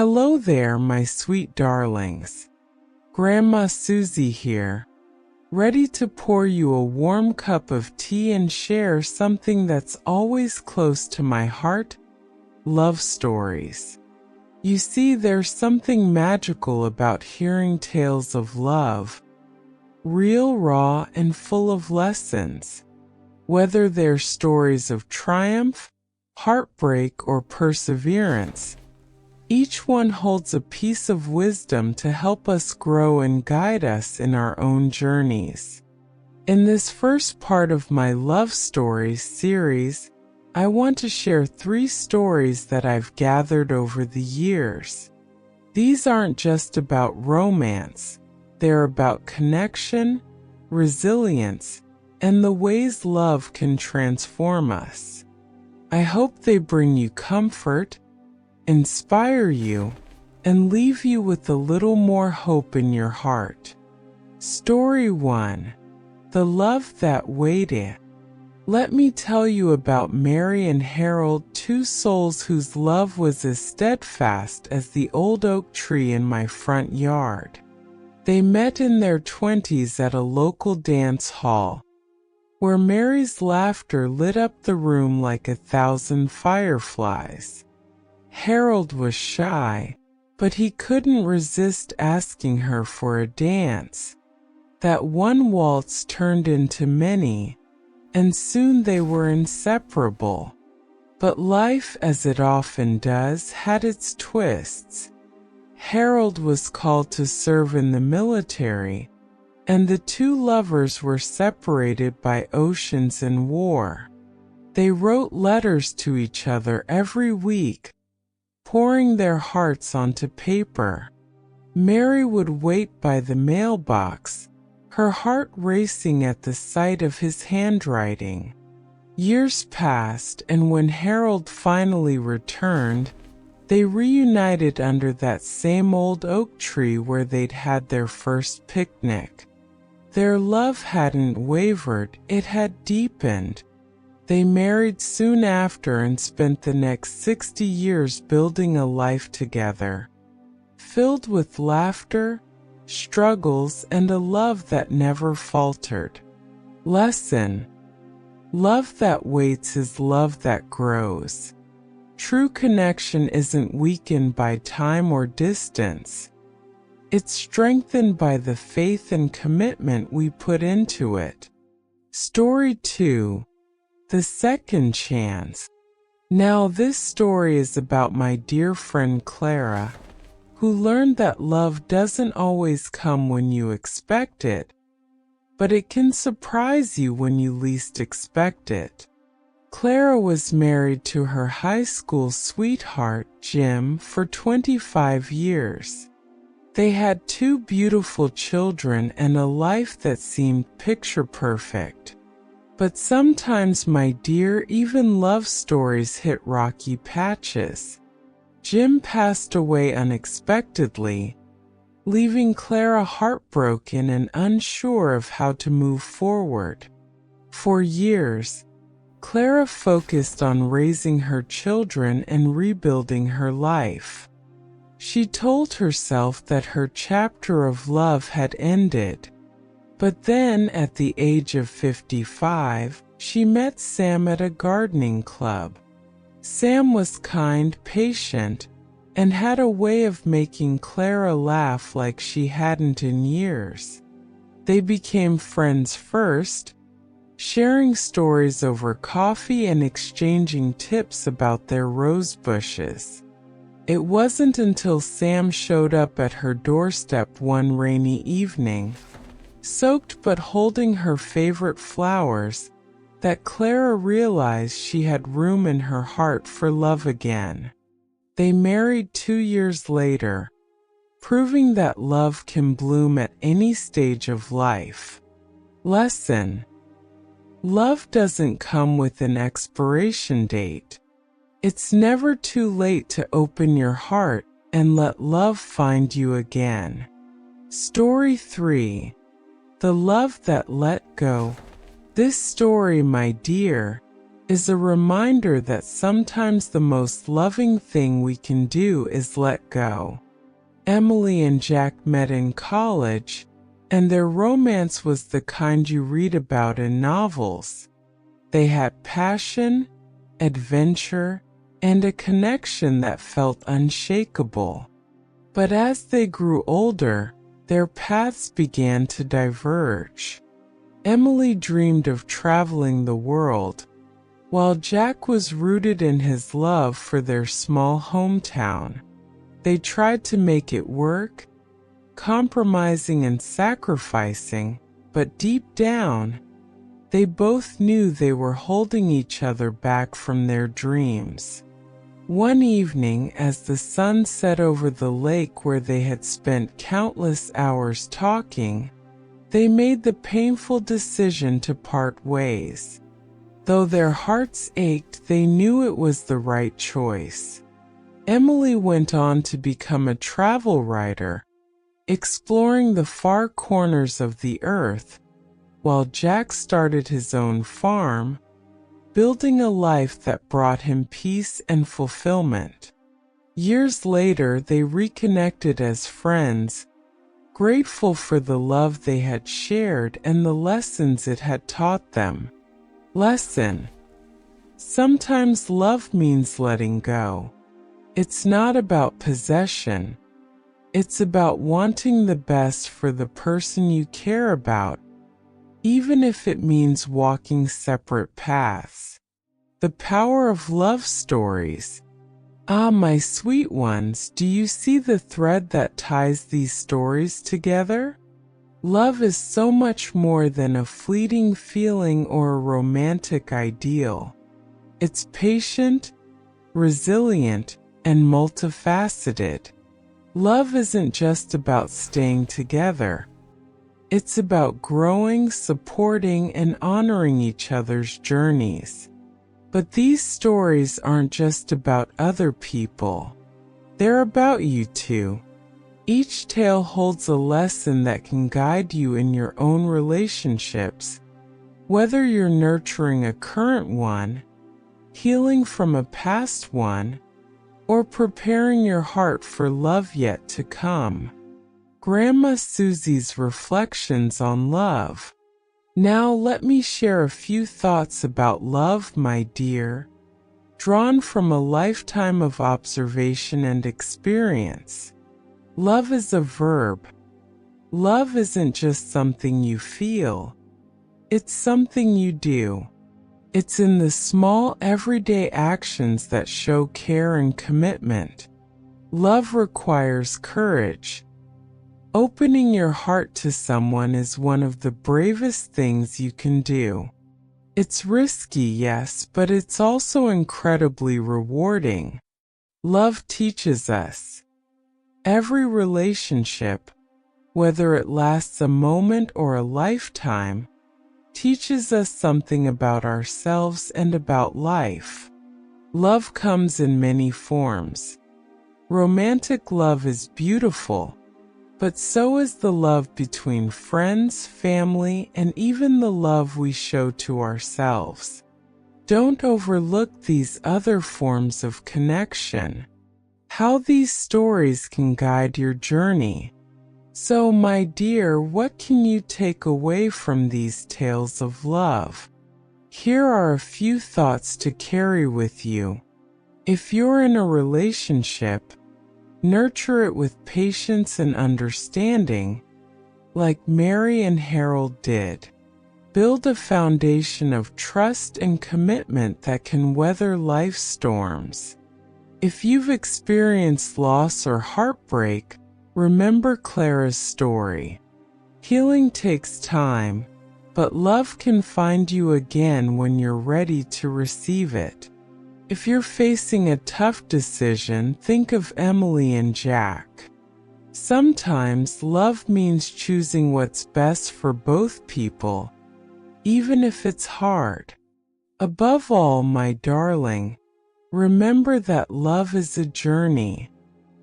Hello there, my sweet darlings. Grandma Suzie here, ready to pour you a warm cup of tea and share something that's always close to my heart: love stories. You see, there's something magical about hearing tales of love, real, raw, and full of lessons. Whether they're stories of triumph, heartbreak, or perseverance, each one holds a piece of wisdom to help us grow and guide us in our own journeys. In this first part of my Love Stories series, I want to share 3 stories that I've gathered over the years. These aren't just about romance, they're about connection, resilience, and the ways love can transform us. I hope they bring you comfort, inspire you, and leave you with a little more hope in your heart. Story 1. The Love That Waited. Let me tell you about Mary and Harold, 2 souls whose love was as steadfast as the old oak tree in my front yard. They met in their 20s at a local dance hall, where Mary's laughter lit up the room like 1,000 fireflies. Harold was shy, but he couldn't resist asking her for a dance. That one waltz turned into many, and soon they were inseparable. But life, as it often does, had its twists. Harold was called to serve in the military, and the 2 lovers were separated by oceans and war. They wrote letters to each other every week, pouring their hearts onto paper. Mary would wait by the mailbox, her heart racing at the sight of his handwriting. Years passed, and when Harold finally returned, they reunited under that same old oak tree where they'd had their first picnic. Their love hadn't wavered, it had deepened. They married soon after and spent the next 60 years building a life together, filled with laughter, struggles, and a love that never faltered. Lesson: love that waits is love that grows. True connection isn't weakened by time or distance. It's strengthened by the faith and commitment we put into it. Story 2. The Second Chance. Now, this story is about my dear friend Clara, who learned that love doesn't always come when you expect it, but it can surprise you when you least expect it. Clara was married to her high school sweetheart, Jim, for 25 years. They had 2 beautiful children and a life that seemed picture perfect. But sometimes, my dear, even love stories hit rocky patches. Jim passed away unexpectedly, leaving Clara heartbroken and unsure of how to move forward. For years, Clara focused on raising her children and rebuilding her life. She told herself that her chapter of love had ended. But then, at the age of 55, she met Sam at a gardening club. Sam was kind, patient, and had a way of making Clara laugh like she hadn't in years. They became friends first, sharing stories over coffee and exchanging tips about their rose bushes. It wasn't until Sam showed up at her doorstep one rainy evening, soaked but holding her favorite flowers, that Clara realized she had room in her heart for love again. They married 2 years later, proving that love can bloom at any stage of life. Lesson: love doesn't come with an expiration date. It's never too late to open your heart and let love find you again. Story 3. The Love That Let Go. This story, my dear, is a reminder that sometimes the most loving thing we can do is let go. Emily and Jack met in college, and their romance was the kind you read about in novels. They had passion, adventure, and a connection that felt unshakable. But as they grew older, their paths began to diverge. Emily dreamed of traveling the world, while Jack was rooted in his love for their small hometown. They tried to make it work, compromising and sacrificing, but deep down, they both knew they were holding each other back from their dreams. One evening, as the sun set over the lake where they had spent countless hours talking, they made the painful decision to part ways. Though their hearts ached, they knew it was the right choice. Emily went on to become a travel writer, exploring the far corners of the earth, while Jack started his own farm, building a life that brought him peace and fulfillment. Years later, they reconnected as friends, grateful for the love they had shared and the lessons it had taught them. Lesson: sometimes love means letting go. It's not about possession. It's about wanting the best for the person you care about, even if it means walking separate paths. The power of love stories. Ah, my sweet ones, do you see the thread that ties these stories together? Love is so much more than a fleeting feeling or a romantic ideal. It's patient, resilient, and multifaceted. Love isn't just about staying together. It's about growing, supporting, and honoring each other's journeys. But these stories aren't just about other people. They're about you too. Each tale holds a lesson that can guide you in your own relationships, whether you're nurturing a current one, healing from a past one, or preparing your heart for love yet to come. Grandma Suzie's reflections on love. Now let me share a few thoughts about love, my dear, drawn from a lifetime of observation and experience. Love is a verb. Love isn't just something you feel. It's something you do. It's in the small everyday actions that show care and commitment. Love requires courage. Opening your heart to someone is one of the bravest things you can do. It's risky, yes, but it's also incredibly rewarding. Love teaches us. Every relationship, whether it lasts a moment or a lifetime, teaches us something about ourselves and about life. Love comes in many forms. Romantic love is beautiful, but so is the love between friends, family, and even the love we show to ourselves. Don't overlook these other forms of connection. How these stories can guide your journey. So, my dear, what can you take away from these tales of love? Here are a few thoughts to carry with you. If you're in a relationship, nurture it with patience and understanding, like Mary and Harold did. Build a foundation of trust and commitment that can weather life's storms. If you've experienced loss or heartbreak, remember Clara's story. Healing takes time, but love can find you again when you're ready to receive it. If you're facing a tough decision, think of Emily and Jack. Sometimes love means choosing what's best for both people, even if it's hard. Above all, my darling, remember that love is a journey.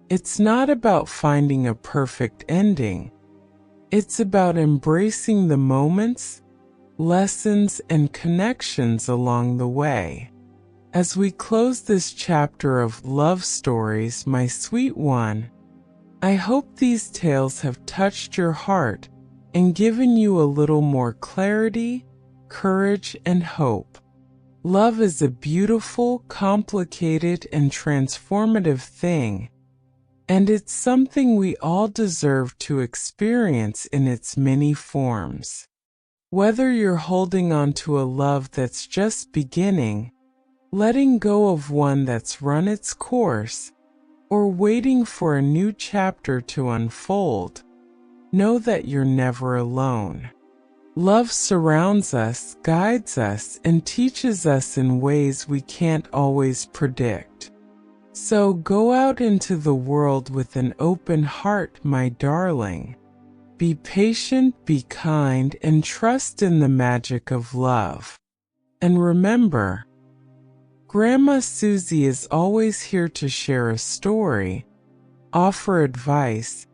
It's not about finding a perfect ending. It's about embracing the moments, lessons, and connections along the way. As we close this chapter of love stories, my sweet one, I hope these tales have touched your heart and given you a little more clarity, courage, and hope. Love is a beautiful, complicated, and transformative thing, and it's something we all deserve to experience in its many forms. Whether you're holding on to a love that's just beginning, letting go of one that's run its course, or waiting for a new chapter to unfold, know that you're never alone. Love surrounds us, guides us, and teaches us in ways we can't always predict. So go out into the world with an open heart, my darling. Be patient, be kind, and trust in the magic of love. And remember, Grandma Suzie is always here to share a story, offer advice,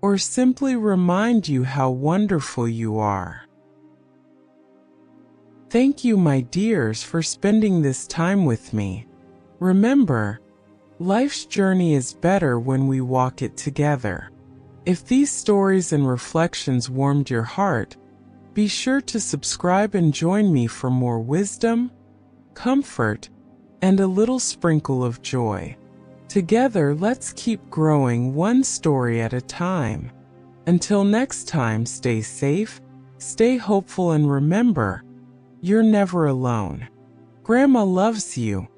or simply remind you how wonderful you are. Thank you, my dears, for spending this time with me. Remember, life's journey is better when we walk it together. If these stories and reflections warmed your heart, be sure to subscribe and join me for more wisdom, comfort, and a little sprinkle of joy. Together, let's keep growing one story at a time. Until next time, stay safe, stay hopeful, and remember, you're never alone. Grandma loves you.